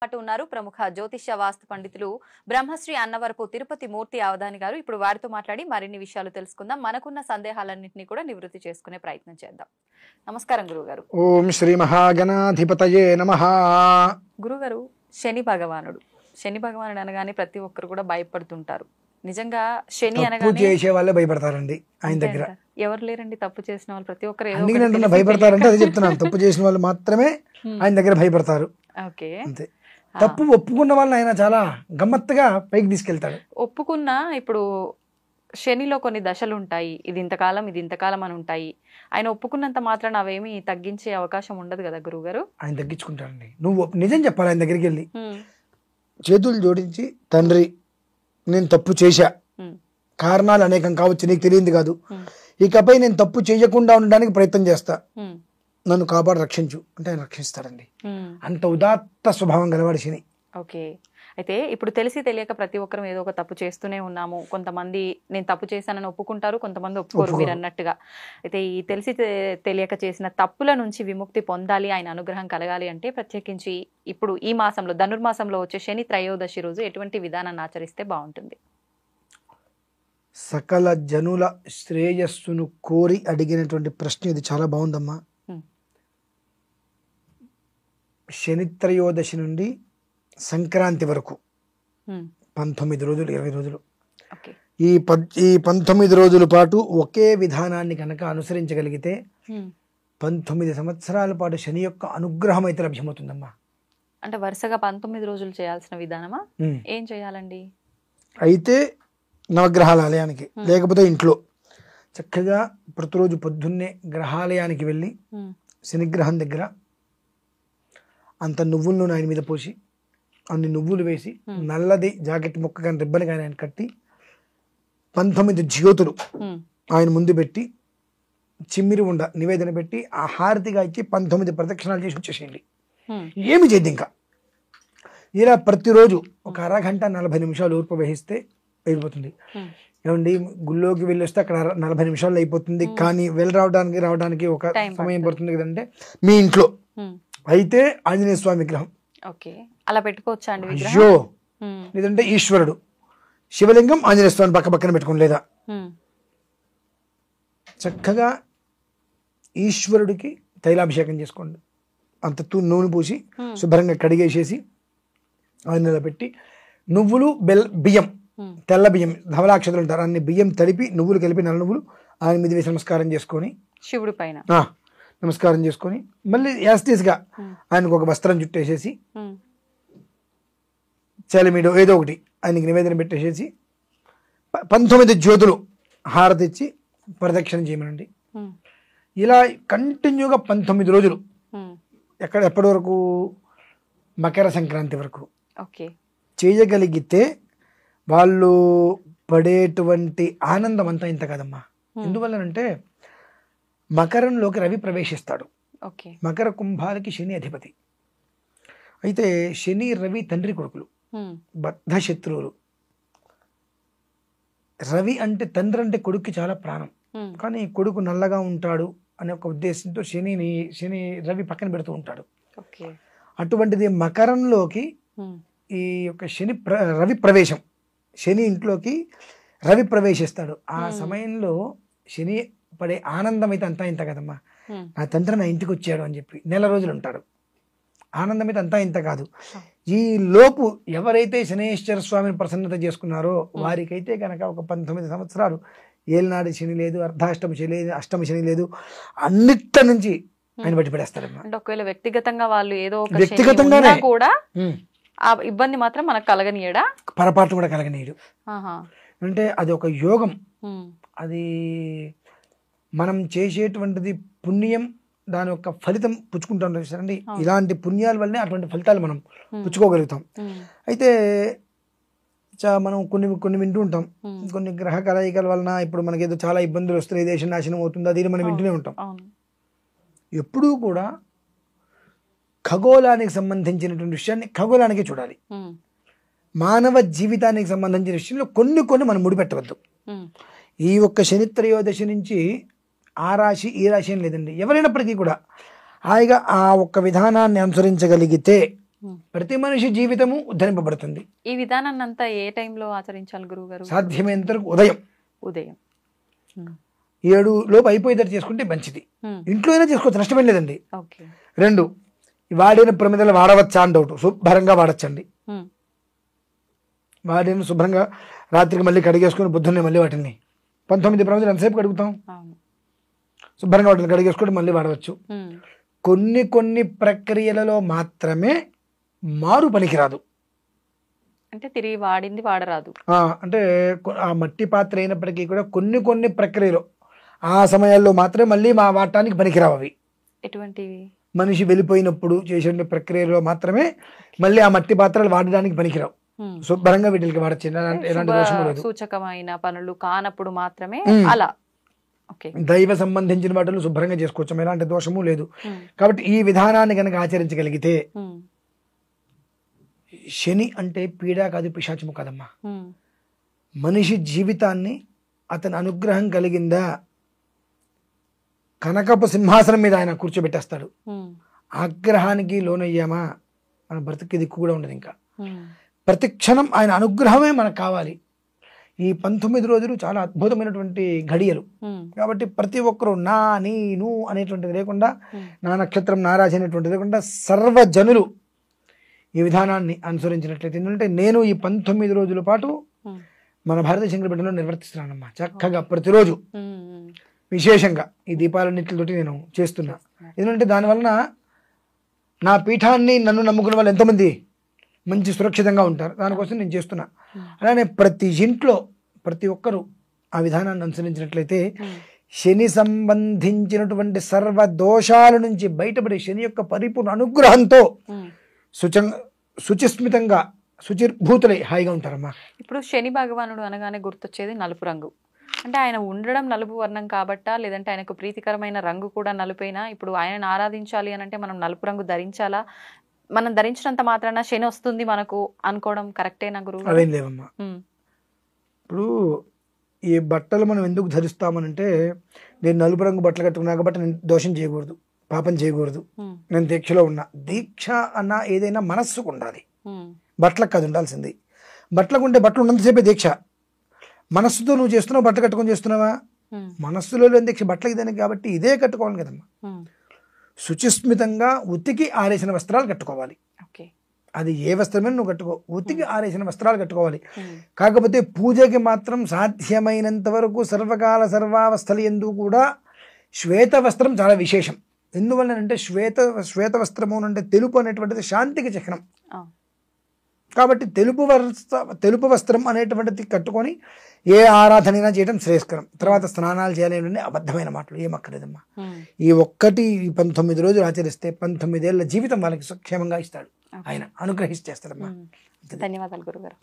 పాటు ఉన్నారు ప్రముఖ జ్యోతిష్య వాస్తు పండితులు బ్రహ్మశ్రీ అన్నవరపు తిరుపతి మూర్తి అవధాని గారు. ఇప్పుడు వారితో మాట్లాడి మరిన్ని విషయాలు తెలుసుకుందాం. మనకున్న సందేహాలన్నింటినీ కూడా నివృత్తి చేసుకునే ప్రయత్నం చేద్దాం. నమస్కారం గురుగారు. ఓం శ్రీ మహాగణాధిపతయే నమః. గురుగారు, శని భగవానుడు అనగానే ప్రతి ఒక్కరు కూడా భయపడుతుంటారు. నిజంగా శని అనగానే చేసే వాళ్ళే భయపడతారండి ఆయన దగ్గర. ఎవరు లేరండి తప్పు చేసిన వాళ్ళు, ప్రతి ఒక్కరు భయపడతారంటే అదే చెప్తున్నాను. తప్పు చేసిన వాళ్ళు మాత్రమే ఆయన దగ్గర భయపడతారు. ఓకే, అంతే. తప్పు ఒప్పుకున్న వాళ్ళని ఆయన చాలా గమ్మత్తుగా పైకి తీసుకెళ్తాడు. ఒప్పుకున్నా ఇప్పుడు శనిలో కొన్ని దశలు ఉంటాయి, ఇది ఇంతకాలం అని ఉంటాయి. ఆయన ఒప్పుకున్నంత మాత్రాన అవేమి తగ్గించే అవకాశం ఉండదు కదా గురువుగారు? ఆయన తగ్గించుకుంటాడండి. నువ్వు నిజం చెప్పాలి ఆయన దగ్గరికి వెళ్ళి, చేతులు జోడించి, తండ్రి నేను తప్పు చేశా, కారణాలు అనేకం కావచ్చు, నీకు తెలియంది కాదు, ఇకపై నేను తప్పు చేయకుండా ఉండడానికి ప్రయత్నం చేస్తా, నన్ను కాపాడు, రక్షించు అంటే ఆయన రక్షిస్తాడండి. అంత ఉదాత్త స్వభావం గలవాడు శని. ఓకే, అయితే ఇప్పుడు తెలిసి తెలియక ప్రతి ఒక్కరం ఏదో ఒక తప్పు చేస్తూనే ఉన్నాము. కొంతమంది నేను తప్పు చేశానని ఒప్పుకుంటారు, కొంతమంది ఒప్పుకోరు మీరు అన్నట్టుగా. అయితే ఈ తెలిసి తెలియక చేసిన తప్పుల నుంచి విముక్తి పొందాలి, ఆయన అనుగ్రహం కలగాలి అంటే ప్రత్యేకించి ఇప్పుడు ఈ మాసంలో ధనుర్మాసంలో వచ్చే శని త్రయోదశి రోజు ఎటువంటి విధానాన్ని ఆచరిస్తే బాగుంటుంది? సకల జనుల శ్రేయస్సును కోరి అడిగినటువంటి ప్రశ్న ఇది. చాలా బాగుందమ్మా. శని త్రయోదశి నుండి సంక్రాంతి వరకు 19 రోజులు, 20 రోజులు, ఈ 19 రోజుల పాటు ఒకే విధానాన్ని కనుక అనుసరించగలిగితే 19 సంవత్సరాల పాటు శని యొక్క అనుగ్రహం అయితే లభ్యమవుతుందమ్మా. అంటే వరుసగా 19 రోజులు చేయాల్సిన విధానమా? ఏం చేయాలండి? అయితే నవగ్రహాల ఆలయానికి, లేకపోతే ఇంట్లో చక్కగా ప్రతిరోజు పొద్దున్నే గ్రహాలయానికి వెళ్ళి శనిగ్రహం దగ్గర అంత నువ్వుల నూనె ఆయన మీద పోసి, అన్ని నువ్వులు వేసి, నల్లది జాకెట్ ముక్క కానీ రిబ్బన్ కానీ ఆయన కట్టి 19 జ్యోతులు ఆయన ముందు పెట్టి, చిమ్మిరి ఉండ నివేదన పెట్టి, ఆ హారతిగా ఇచ్చి 19 ప్రదక్షిణాలు చేసి వచ్చేసేయండి. ఏమి చేయద్దు ఇంకా. ఇలా ప్రతిరోజు ఒక అరగంట 40 నిమిషాలు ఊర్పు వహిస్తే అయిపోతుంది. ఏమండి, గుళ్ళోకి వెళ్ళి వస్తే అక్కడ 40 నిమిషాలు అయిపోతుంది, కానీ రావడానికి ఒక సమయం పడుతుంది కదంటే, మీ ఇంట్లో అయితే ఆంజనేయ స్వామి విగ్రహం అలా పెట్టుకోవచ్చా అండి? అయ్యో, లేదంటే ఈశ్వరుడు శివలింగం ఆంజనేయ స్వామి పక్కన పెట్టుకోండి, లేదా చక్కగా ఈశ్వరుడికి తైలాభిషేకం చేసుకోండి. అంత నూనె పూసి శుభ్రంగా కడిగేసేసి ఆయనలో పెట్టి, నువ్వులు బియ్యం, తెల్ల బియ్యం, ధవలాక్షతలు ఉంటారు, అన్ని బియ్యం తడిపి నువ్వులు కలిపి, నల్ల నువ్వులు ఆయన మీద వేసి నమస్కారం చేసుకొని, శివుడి పైన నమస్కారం చేసుకొని, మళ్ళీ యాస్టీస్గా ఆయనకు ఒక వస్త్రం చుట్టేసేసి, చలిమిడో ఏదో ఒకటి ఆయనకి నివేదన పెట్టేసేసి 19 జ్యోతులు హారతి ఇచ్చి ప్రదక్షిణ చేయమనండి. ఇలా కంటిన్యూగా 19 రోజులు, ఎప్పటి వరకు? మకర సంక్రాంతి వరకు చేయగలిగితే వాళ్ళు పడేటువంటి ఆనందం అంతా ఇంత కాదమ్మా. ఎందువల్లనంటే మకరంలోకి రవి ప్రవేశిస్తాడు. మకర కుంభాలకి శని అధిపతి. అయితే శని రవి తండ్రి కొడుకులు, బద్ధ శత్రువులు. రవి అంటే తండ్రి అంటే కొడుక్కి చాలా ప్రాణం, కానీ కొడుకు నల్లగా ఉంటాడు అనే ఒక ఉద్దేశంతో శని రవి పక్కన పెడుతూ ఉంటాడు. అటువంటిది మకరంలోకి ఈ యొక్క రవి ప్రవేశం, శని ఇంట్లోకి రవి ప్రవేశిస్తాడు. ఆ సమయంలో శని పడే ఆనందం అయితే అంతా ఇంత కదమ్మా. నా తండ్రి నా ఇంటికి వచ్చాడు అని చెప్పి నెల రోజులు ఉంటాడు. ఆనందం అయితే అంతా ఇంత కాదు. ఈ లోపు ఎవరైతే శనేశ్వర స్వామిని ప్రసన్నత చేసుకున్నారో వారికైతే కనుక ఒక 19 సంవత్సరాలు ఏలినాడు శని లేదు, అర్ధాష్టమ శని లేదు, అష్టమ శని లేదు, అన్నిటి నుంచి ఆయన బయటపడేస్తాడమ్మా. ఒకవేళ వ్యక్తిగతంగా వాళ్ళు ఏదో వ్యక్తిగతంగానే కూడా ఆ ఇబ్బంది మాత్రం మనకు కలగనీయడా? పొరపాటు కూడా కలగనీయడు. అంటే అది ఒక యోగం. అది మనం చేసేటువంటిది పుణ్యం, దాని యొక్క ఫలితం పుచ్చుకుంటాం చూసారండి. ఇలాంటి పుణ్యాల వల్లనే అటువంటి ఫలితాలు మనం పుచ్చుకోగలుగుతాం. అయితే మనం కొన్ని వింటూ ఉంటాం, కొన్ని గ్రహ కలయికల వలన ఇప్పుడు మనకేదో చాలా ఇబ్బందులు వస్తున్నాయి, దేశం నాశనం అవుతుంది, అది మనం వింటూనే ఉంటాం. ఎప్పుడూ కూడా ఖగోళానికి సంబంధించినటువంటి విషయాన్ని ఖగోళానికి చూడాలి. మానవ జీవితానికి సంబంధించిన విషయంలో కొన్ని మనం ముడిపెట్టవద్దు. ఈ ఒక్క శని త్రయోదశి నుంచి ఆ రాశి ఈ రాశి అని లేదండి, ఎవరైనప్పటికీ కూడా హాయిగా ఆ ఒక్క విధానాన్ని అనుసరించగలిగితే ప్రతి మనిషి జీవితము ఉద్ధరింపబడుతుంది. ఈ విధానాన్ని అంతా ఏ టైంలో ఆచరించాలి గురువు గారు? సాధ్యమైనంత వరకు ఉదయం ఉదయం 7 లోపు అయిపోయేటట్టు చేసుకుంటే మంచిది. ఇంట్లో అయినా చేసుకోవచ్చు, నష్టమేం లేదండి. 2 వాడిన ప్రమిదలు వాడవచ్చా అని డౌట్. శుభ్రంగా వాడచ్చండి. వాడిన శుభ్రంగా రాత్రికి మళ్ళీ కడిగేసుకుని పొద్దున్నే మళ్ళీ వాటిని 19 ప్రమిదలు ఎంతసేపు కడుగుతాం? శుభ్రంగా వాటిని కడిగేసుకుని మళ్ళీ వాడవచ్చు. కొన్ని ప్రక్రియలలో మాత్రమే మారు పనికిరాదు. అంటే తిరిగి వాడింది వాడరాదు. అంటే ఆ మట్టి పాత్ర అయినప్పటికీ కూడా కొన్ని ప్రక్రియలో ఆ సమయాల్లో మాత్రమే మళ్ళీ వాడటానికి పనికిరావు అవి. ఎటువంటివి? మనిషి వెళ్ళిపోయినప్పుడు చేసే ప్రక్రియలో మాత్రమే మళ్ళీ ఆ మట్టి పాత్రలు వాడడానికి పనికిరావు. శుభ్రంగా వీటికి వాడచ్చు, ఎలాంటి దోషము లేదు. సూచకమైన పనులు కానప్పుడు మాత్రమే అలా. దైవ సంబంధించిన వాటిలో శుభ్రంగా చేసుకోవచ్చు, ఎలాంటి దోషము లేదు. కాబట్టి ఈ విధానాన్ని కనుక ఆచరించగలిగితే, శని అంటే పీడ కాదు, పిశాచము కాదమ్మా. మనిషి జీవితాన్ని అతని అనుగ్రహం కలిగిందా కనకపు సింహాసనం మీద ఆయన కూర్చోబెట్టేస్తాడు. ఆగ్రహానికి లోనయ్యామా మన బ్రతికి దిక్కు కూడా ఉండదు. ఇంకా ప్రతి క్షణం ఆయన అనుగ్రహమే మనకు కావాలి. ఈ 19 రోజులు చాలా అద్భుతమైనటువంటి ఘడియలు. కాబట్టి ప్రతి ఒక్కరూ నా నీను అనేటువంటిది లేకుండా, నా నక్షత్రం నా రాశి అనేటువంటిది లేకుండా సర్వజనులు ఈ విధానాన్ని అనుసరించినట్లయితే, ఎందుకంటే నేను ఈ 19 రోజుల పాటు మన భారతీయ శంకరపీఠంలో నిర్వర్తిస్తున్నానమ్మా. చక్కగా ప్రతిరోజు విశేషంగా ఈ దీపాలన్నింటితోటి నేను చేస్తున్నా. ఎందుకంటే దానివలన నా పీఠాన్ని నన్ను నమ్ముకున్న వాళ్ళు ఎంతోమంది మంచి సురక్షితంగా ఉంటారు. దానికోసం నేను చేస్తున్నా. అలానే ప్రతి ఇంట్లో ప్రతి ఒక్కరూ ఆ విధానాన్ని అనుసరించినట్లయితే శని సంబంధించినటువంటి సర్వ దోషాల నుంచి బయటపడి శని యొక్క పరిపూర్ణ అనుగ్రహంతో శుచిస్మితంగా శుచిర్భూతులై హాయిగా ఉంటారమ్మా. ఇప్పుడు శని భగవానుడు అనగానే గుర్తొచ్చేది నలుపు రంగు. అంటే ఆయన ఉండడం నలుపు వర్ణం కాబట్టా, లేదంటే ఆయనకు ప్రీతికరమైన రంగు కూడా నలుపైనా ఇప్పుడు ఆయనను ఆరాధించాలి అని అంటే మనం నలుపు రంగు ధరించాలా? మనం ధరించినంత మాత్రాన శని వస్తుంది మనకు అనుకోవడం కరెక్టేనా గురువు? అవేం లేవమ్మా. ఇప్పుడు ఈ బట్టలు మనం ఎందుకు ధరిస్తామనంటే, నేను నలుపు రంగు బట్టలు కట్టుకున్నా కాబట్టి నేను దోషం చేయకూడదు, పాపం చేయకూడదు, నేను దీక్షలో ఉన్నా. దీక్ష అన్న ఏదైనా మనస్సుకు ఉండాలి, బట్టలకు కాదు ఉండాల్సింది. బట్టలకు ఉంటే బట్టలు ఉన్నంతసేపే దీక్ష. మనస్సుతో నువ్వు చేస్తున్నావు, బట్టలు కట్టుకొని చేస్తున్నావా? మనస్సులో లేని దీక్ష బట్టలకి దానికి, కాబట్టి ఇదే కట్టుకోవాలి కదమ్మా. శుచిస్మితంగా ఉతికి ఆరేసిన వస్త్రాలు కట్టుకోవాలి. అది ఏ వస్త్రమైనా నువ్వు కట్టుకో, ఉతికి ఆరేసిన వస్త్రాలు కట్టుకోవాలి. కాకపోతే పూజకి మాత్రం సాధ్యమైనంత వరకు సర్వకాల సర్వావస్థలు యందు కూడా శ్వేత వస్త్రం చాలా విశేషం. ఎందువల్లనంటే శ్వేత వస్త్రము అంటే తెలుపు అనేటువంటిది శాంతికి చిహ్నం. కాబట్టి తెలుపు వస్త్రం అనేటువంటిది కట్టుకొని ఏ ఆరాధనైనా చేయడం శ్రేయస్కరం. తర్వాత స్నానాలు చేయాలని అబద్ధమైన మాటలు ఏమక్కర్లేదమ్మా. ఈ 19 రోజులు ఆచరిస్తే 19 ఏళ్ల జీవితం వాళ్ళకి సుక్షేమంగా ఇస్తాడు, ఆయన అనుగ్రహిస్తేస్తాడమ్మా. ధన్యవాదాలు గురుగారు.